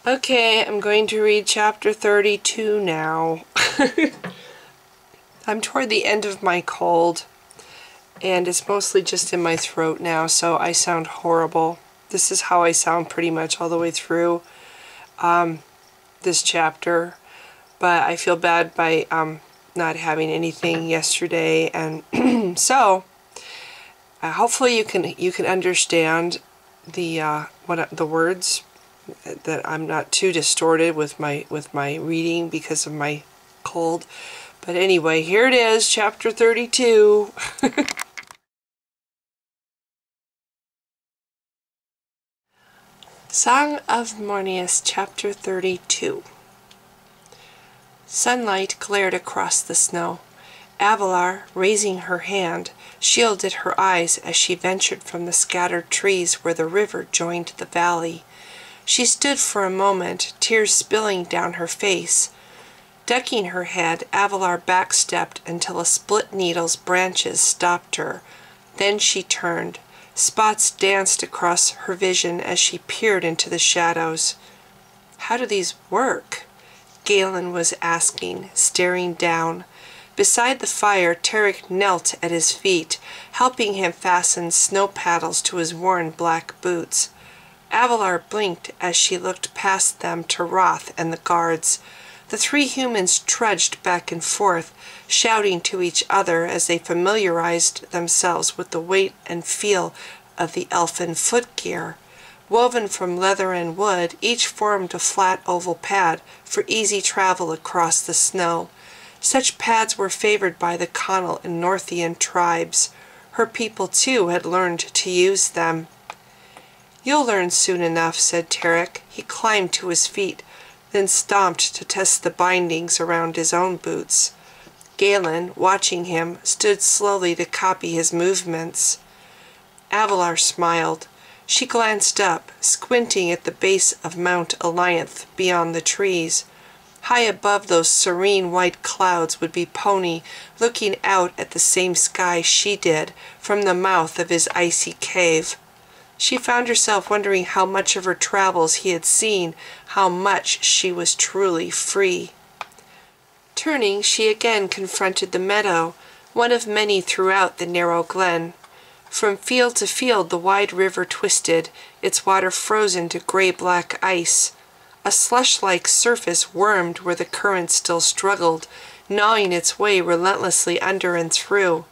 Okay, I'm going to read chapter 32 now. I'm toward the end of my cold, and it's mostly just in my throat now, so I sound horrible. This is how I sound pretty much all the way through this chapter, but I feel bad by not having anything yesterday, and so hopefully you can understand the the words, that I'm not too distorted with my reading because of my cold. But anyway, here it is, chapter 32. Song of Mornius, chapter 32. Sunlight glared across the snow. Avalar, raising her hand, shielded her eyes as she ventured from the scattered trees where the river joined the valley. She stood for a moment, tears spilling down her face. Ducking her head, Avalar backstepped until a split needle's branches stopped her. Then she turned. Spots danced across her vision as she peered into the shadows. "How do these work?" Galen was asking, staring down. Beside the fire, Tarek knelt at his feet, helping him fasten snow paddles to his worn black boots. Avalar blinked as she looked past them to Roth and the guards. The three humans trudged back and forth, shouting to each other as they familiarized themselves with the weight and feel of the elfin footgear. Woven from leather and wood, each formed a flat oval pad for easy travel across the snow. Such pads were favored by the Connell and Northian tribes. Her people, too, had learned to use them. "You'll learn soon enough," said Tarek. He climbed to his feet, then stomped to test the bindings around his own boots. Galen, watching him, stood slowly to copy his movements. Avalar smiled. She glanced up, squinting at the base of Mount Allianth beyond the trees. High above those serene white clouds would be Pony, looking out at the same sky she did from the mouth of his icy cave. She found herself wondering how much of her travels he had seen, how much she was truly free. Turning, she again confronted the meadow, one of many throughout the narrow glen. From field to field the wide river twisted, its water frozen to gray-black ice. A slush-like surface wormed where the current still struggled, gnawing its way relentlessly under and through.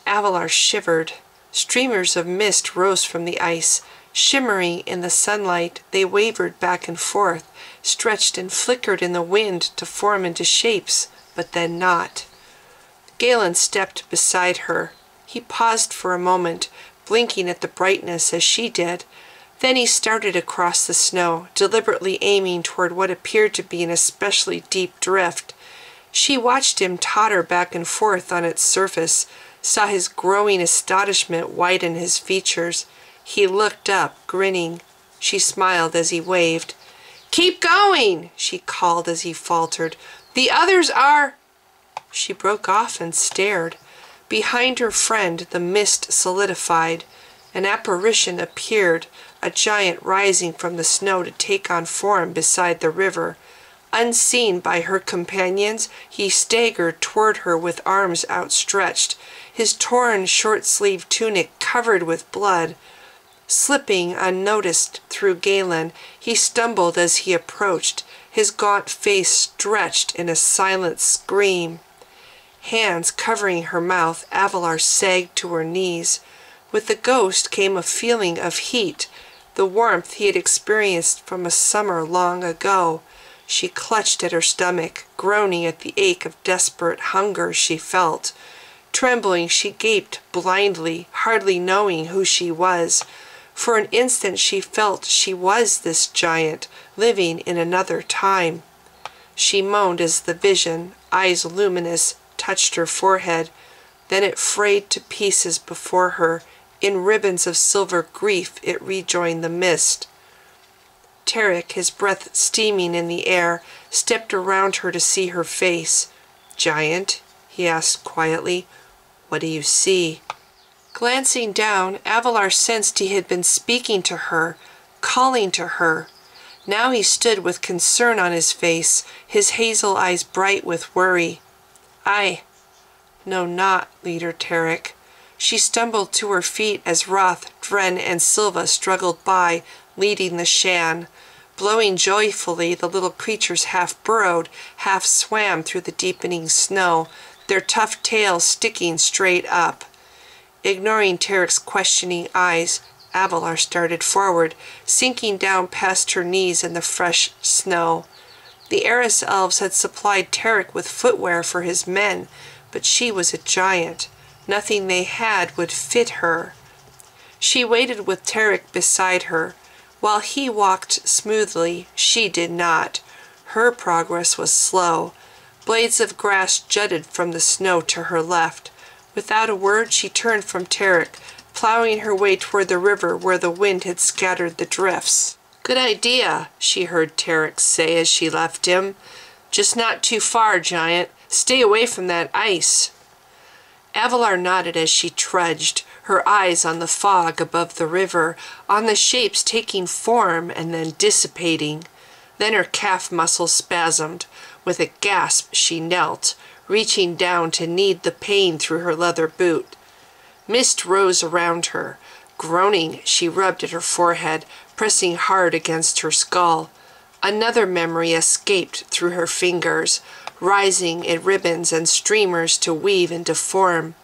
Avalar shivered. Streamers of mist rose from the ice. Shimmering in the sunlight, they wavered back and forth, stretched and flickered in the wind to form into shapes, but then not. Galen stepped beside her. He paused for a moment, blinking at the brightness as she did. Then he started across the snow, deliberately aiming toward what appeared to be an especially deep drift. She watched him totter back and forth on its surface, saw his growing astonishment widen his features. He looked up, grinning. She smiled as he waved. "Keep going!" she called as he faltered. "The others are—" She broke off and stared. Behind her friend, the mist solidified. An apparition appeared, a giant rising from the snow to take on form beside the river. Unseen by her companions, he staggered toward her with arms outstretched, his torn short-sleeved tunic covered with blood. Slipping unnoticed through Galen, he stumbled as he approached, his gaunt face stretched in a silent scream. Hands covering her mouth, Avalar sagged to her knees. With the ghost came a feeling of heat, the warmth he had experienced from a summer long ago. She clutched at her stomach, groaning at the ache of desperate hunger she felt. Trembling, she gaped blindly, hardly knowing who she was. For an instant she felt she was this giant, living in another time. She moaned as the vision, eyes luminous, touched her forehead. Then it frayed to pieces before her. In ribbons of silver grief it rejoined the mist. Tarek, his breath steaming in the air, stepped around her to see her face. "Giant?" he asked quietly. "What do you see?" Glancing down, Avalar sensed he had been speaking to her, calling to her. Now he stood with concern on his face, his hazel eyes bright with worry. "I know not, Leader Tarek." She stumbled to her feet as Roth, Dren, and Silva struggled by, leading the Shan. Blowing joyfully, the little creatures half burrowed, half swam through the deepening snow, their tough tails sticking straight up. Ignoring Tarek's questioning eyes, Avalar started forward, sinking down past her knees in the fresh snow. The Eris elves had supplied Tarek with footwear for his men, but she was a giant. Nothing they had would fit her. She waited with Tarek beside her. While he walked smoothly, she did not. Her progress was slow. Blades of grass jutted from the snow to her left. Without a word, she turned from Tarek, plowing her way toward the river where the wind had scattered the drifts. "Good idea," she heard Tarek say as she left him. "Just not too far, giant. Stay away from that ice." Avalar nodded as she trudged, her eyes on the fog above the river, on the shapes taking form and then dissipating. Then her calf muscles spasmed. With a gasp, she knelt, reaching down to knead the pain through her leather boot. Mist rose around her. Groaning, she rubbed at her forehead, pressing hard against her skull. Another memory escaped through her fingers, rising in ribbons and streamers to weave into form.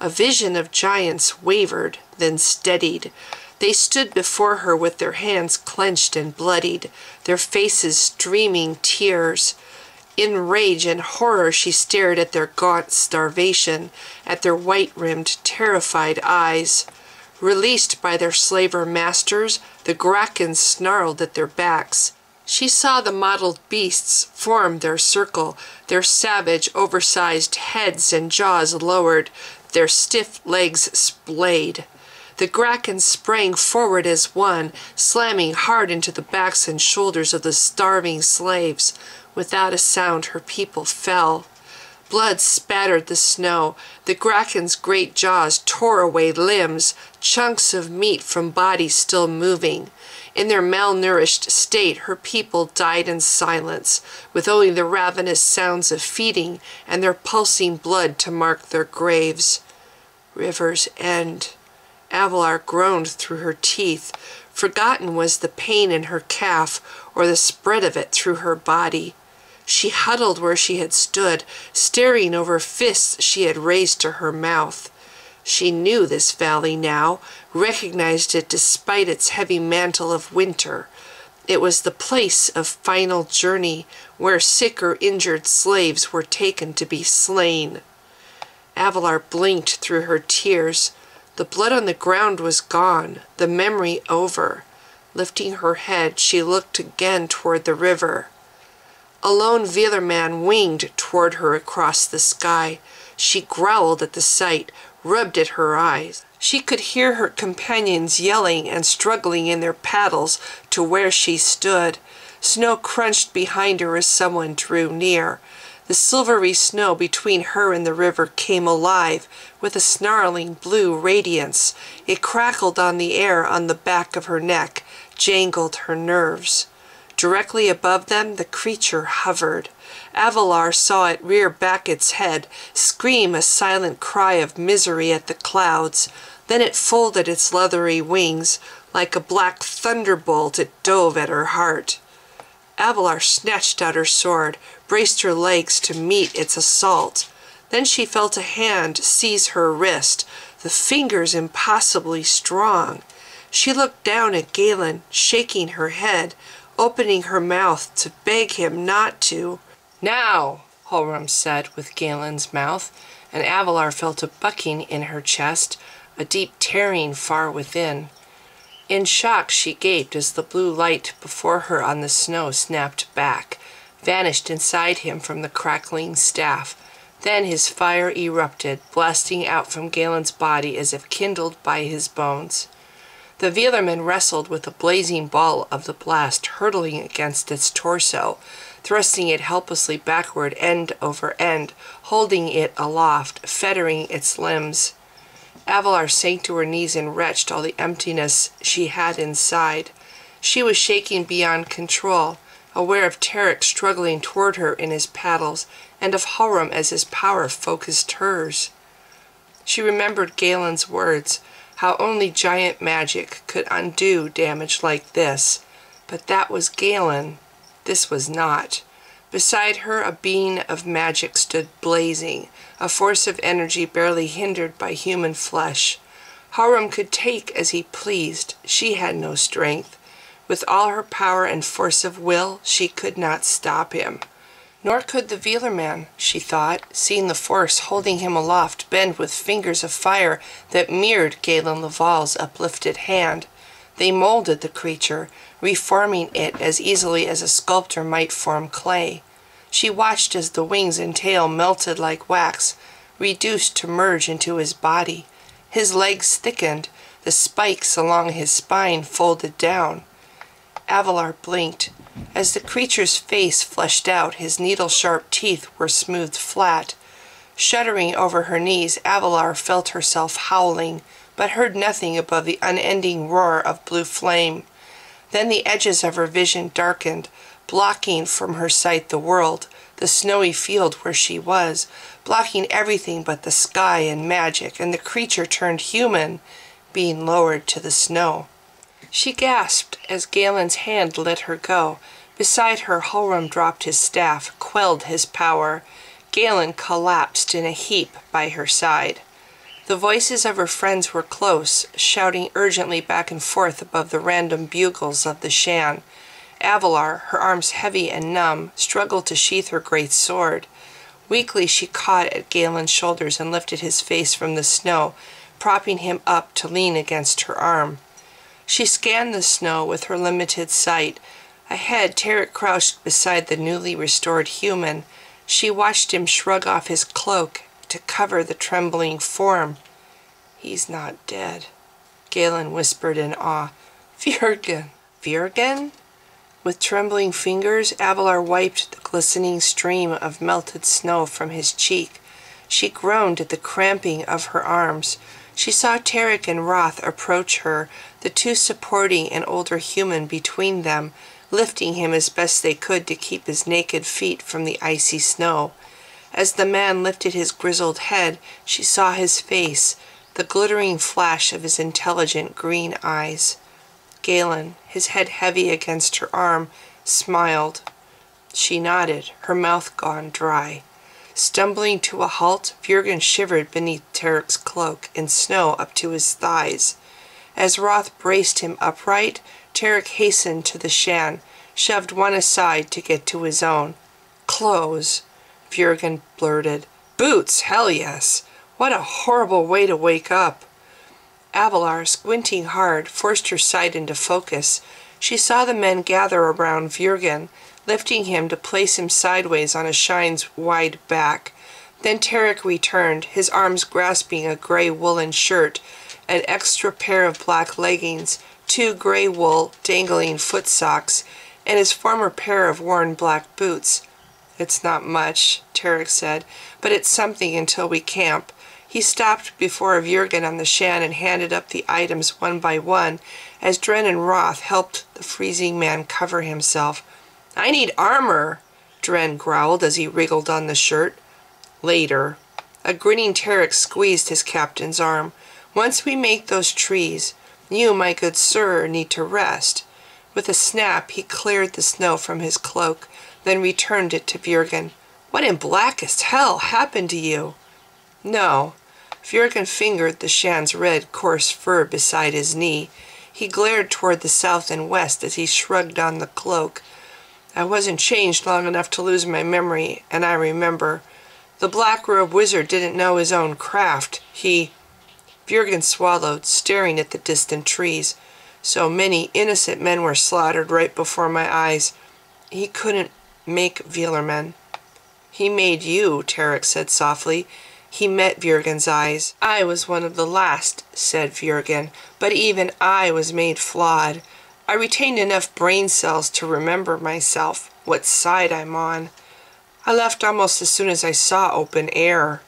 A vision of giants wavered, then steadied. They stood before her with their hands clenched and bloodied, their faces streaming tears. In rage and horror she stared at their gaunt starvation, at their white-rimmed, terrified eyes. Released by their slaver masters, the Grackens snarled at their backs. She saw the mottled beasts form their circle, their savage, oversized heads and jaws lowered, their stiff legs splayed. The Grackens sprang forward as one, slamming hard into the backs and shoulders of the starving slaves. Without a sound, her people fell. Blood spattered the snow. The Grackens' great jaws tore away limbs, chunks of meat from bodies still moving. In their malnourished state, her people died in silence, with only the ravenous sounds of feeding and their pulsing blood to mark their graves. River's End. Avalar groaned through her teeth. Forgotten was the pain in her calf, or the spread of it through her body. She huddled where she had stood, staring over fists she had raised to her mouth. She knew this valley now, recognized it despite its heavy mantle of winter. It was the place of final journey, where sick or injured slaves were taken to be slain. Avalar blinked through her tears. The blood on the ground was gone, the memory over. Lifting her head, she looked again toward the river. A lone Vyergin winged toward her across the sky. She growled at the sight, rubbed at her eyes. She could hear her companions yelling and struggling in their paddles to where she stood. Snow crunched behind her as someone drew near. The silvery snow between her and the river came alive with a snarling blue radiance. It crackled on the air on the back of her neck, jangled her nerves. Directly above them, the creature hovered. Avalar saw it rear back its head, scream a silent cry of misery at the clouds. Then it folded its leathery wings. Like a black thunderbolt, it dove at her heart. Avalar snatched out her sword, braced her legs to meet its assault. Then she felt a hand seize her wrist, the fingers impossibly strong. She looked down at Galen, shaking her head, opening her mouth to beg him not to. "Now," Holram said with Galen's mouth, and Avalar felt a bucking in her chest, a deep tearing far within. In shock she gaped as the blue light before her on the snow snapped back, vanished inside him from the crackling staff. Then his fire erupted, blasting out from Galen's body as if kindled by his bones. The Vyergin wrestled with the blazing ball of the blast hurtling against its torso, thrusting it helplessly backward end over end, holding it aloft, fettering its limbs. Avalar sank to her knees and retched all the emptiness she had inside. She was shaking beyond control, aware of Tarek struggling toward her in his paddles, and of Halram as his power focused hers. She remembered Galen's words, how only giant magic could undo damage like this. But that was Galen. This was not. Beside her, a being of magic stood blazing, a force of energy barely hindered by human flesh. Halram could take as he pleased. She had no strength. With all her power and force of will, she could not stop him. Nor could the Vyergin, she thought, seeing the force holding him aloft bend with fingers of fire that mirrored Galen Laval's uplifted hand. They molded the creature, reforming it as easily as a sculptor might form clay. She watched as the wings and tail melted like wax, reduced to merge into his body. His legs thickened, the spikes along his spine folded down. Avalar blinked. As the creature's face fleshed out, his needle-sharp teeth were smoothed flat. Shuddering over her knees, Avalar felt herself howling, but heard nothing above the unending roar of blue flame. Then the edges of her vision darkened, blocking from her sight the world, the snowy field where she was, blocking everything but the sky and magic, and the creature turned human, being lowered to the snow. She gasped as Galen's hand let her go. Beside her, Halram dropped his staff, quelled his power. Galen collapsed in a heap by her side. The voices of her friends were close, shouting urgently back and forth above the random bugles of the Shan. Avalar, her arms heavy and numb, struggled to sheath her great sword. Weakly she caught at Galen's shoulders and lifted his face from the snow, propping him up to lean against her arm. She scanned the snow with her limited sight. Ahead, Tarek crouched beside the newly restored human. She watched him shrug off his cloak to cover the trembling form. "He's not dead," Galen whispered in awe. "Vyergin." "Vyergin?" With trembling fingers, Avalar wiped the glistening stream of melted snow from his cheek. She groaned at the cramping of her arms. She saw Tarek and Roth approach her, the two supporting an older human between them, lifting him as best they could to keep his naked feet from the icy snow. As the man lifted his grizzled head, she saw his face, the glittering flash of his intelligent green eyes. Galen, his head heavy against her arm, smiled. She nodded, her mouth gone dry. Stumbling to a halt, Vyergin shivered beneath Tarek's cloak, in snow up to his thighs. As Roth braced him upright, Tarek hastened to the Shan, shoved one aside to get to his own. "Clothes," Vyergin blurted. "Boots, hell yes! What a horrible way to wake up!" Avalar, squinting hard, forced her sight into focus. She saw the men gather around Vyergin, lifting him to place him sideways on a Shine's wide back. Then Tarek returned, his arms grasping a gray woolen shirt, an extra pair of black leggings, 2 gray wool dangling foot socks, and his former pair of worn black boots. "It's not much," Tarek said, "but it's something until we camp." He stopped before Vyergin on the Shan and handed up the items one by one as Dren and Roth helped the freezing man cover himself. "I need armor," Dren growled as he wriggled on the shirt. "Later." A grinning Tarek squeezed his captain's arm. "Once we make those trees, you, my good sir, need to rest." With a snap, he cleared the snow from his cloak, then returned it to Vyergin. "What in blackest hell happened to you?" "No." Vyergin fingered the Shan's red, coarse fur beside his knee. He glared toward the south and west as he shrugged on the cloak. "I wasn't changed long enough to lose my memory, and I remember. The black-robed wizard didn't know his own craft. Vyergin swallowed, staring at the distant trees. "So many innocent men were slaughtered right before my eyes. He couldn't make Vyergin." "He made you," Tarek said softly. He met Vyergin's eyes. "I was one of the last," said Vyergin, "but even I was made flawed. I retained enough brain cells to remember myself, what side I'm on. I left almost as soon as I saw open air."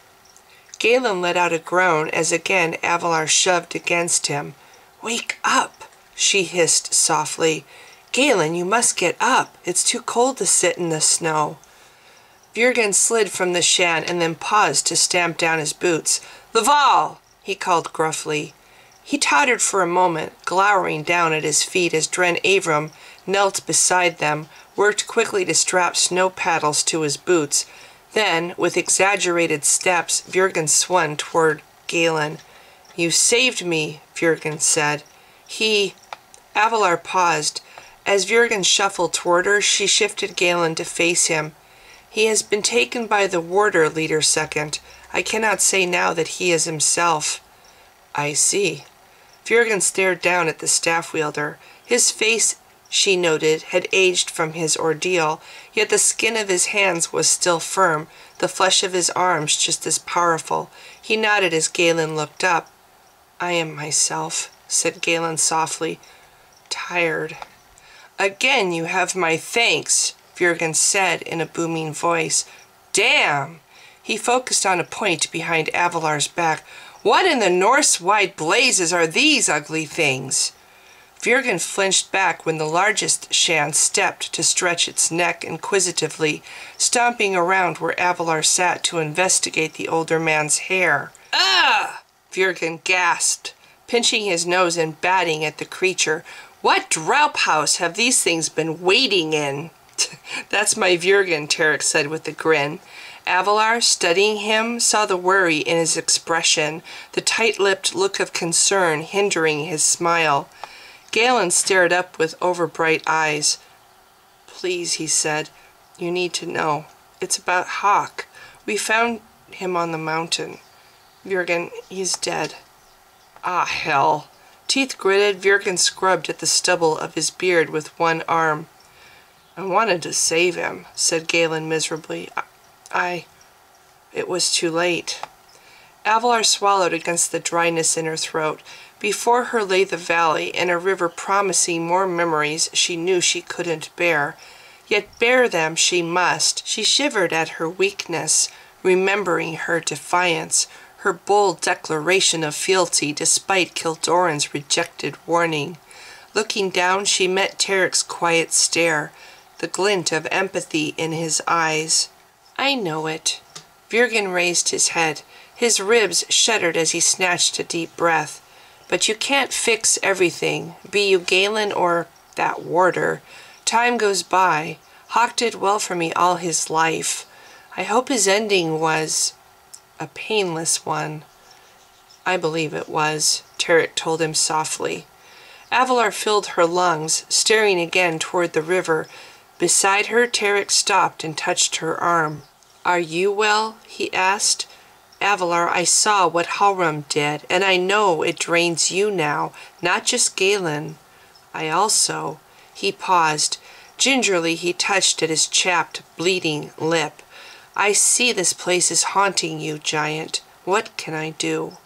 Galen let out a groan as again Avalar shoved against him. "Wake up," she hissed softly. Galen, you must get up. It's too cold to sit in the snow. Vyergin slid from the shan and then paused to stamp down his boots. Laval! He called gruffly. He tottered for a moment, glowering down at his feet as Dren Avram knelt beside them, worked quickly to strap snow paddles to his boots. Then, with exaggerated steps, Vyergin swung toward Galen. You saved me, Vyergin said. Avalar paused. As Vyergin shuffled toward her, she shifted Galen to face him. He has been taken by the warder, Leader Second. I cannot say now that he is himself. I see. Vyergin stared down at the staff wielder. His face, she noted, had aged from his ordeal, yet the skin of his hands was still firm, the flesh of his arms just as powerful. He nodded as Galen looked up. I am myself, said Galen softly. Tired. Again you have my thanks, Vyergin said in a booming voice. Damn! He focused on a point behind Avalar's back. What in the Norse-wide blazes are these ugly things? Vyergin flinched back when the largest shan stepped to stretch its neck inquisitively, stomping around where Avalar sat to investigate the older man's hair. Ah! Vyergin gasped, pinching his nose and batting at the creature. What droup house have these things been waiting in? That's my Vyergin, Tarek said with a grin. Avalar, studying him, saw the worry in his expression, the tight-lipped look of concern hindering his smile. Galen stared up with overbright eyes. Please, he said, you need to know. It's about Hawk. We found him on the mountain. Vyergin, he's dead. Ah, hell. Teeth gritted, Vyergin scrubbed at the stubble of his beard with one arm. I wanted to save him, said Galen miserably. It was too late. Avalar swallowed against the dryness in her throat. Before her lay the valley and a river promising more memories she knew she couldn't bear. Yet bear them she must. She shivered at her weakness, remembering her defiance, her bold declaration of fealty despite Kildoran's rejected warning. Looking down, she met Tarek's quiet stare, the glint of empathy in his eyes. I know it. Vyergin raised his head. His ribs shuddered as he snatched a deep breath. But you can't fix everything, be you Galen or that warder. Time goes by. Hawk did well for me all his life. I hope his ending was a painless one. I believe it was, Tarek told him softly. Avalar filled her lungs, staring again toward the river. Beside her, Tarek stopped and touched her arm. Are you well? He asked. Avalar, I saw what Halram did, and I know it drains you now, not just Galen. I also... He paused. Gingerly he touched at his chapped, bleeding lip. I see this place is haunting you, giant. What can I do?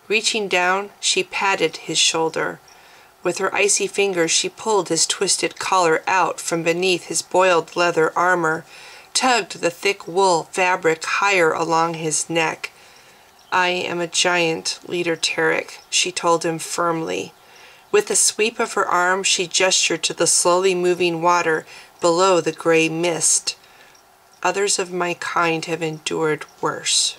Reaching down, she patted his shoulder. With her icy fingers she pulled his twisted collar out from beneath his boiled leather armor, tugged the thick wool fabric higher along his neck. I am a giant, Leader Tarek, she told him firmly. With a sweep of her arm, she gestured to the slowly moving water below the gray mist. Others of my kind have endured worse.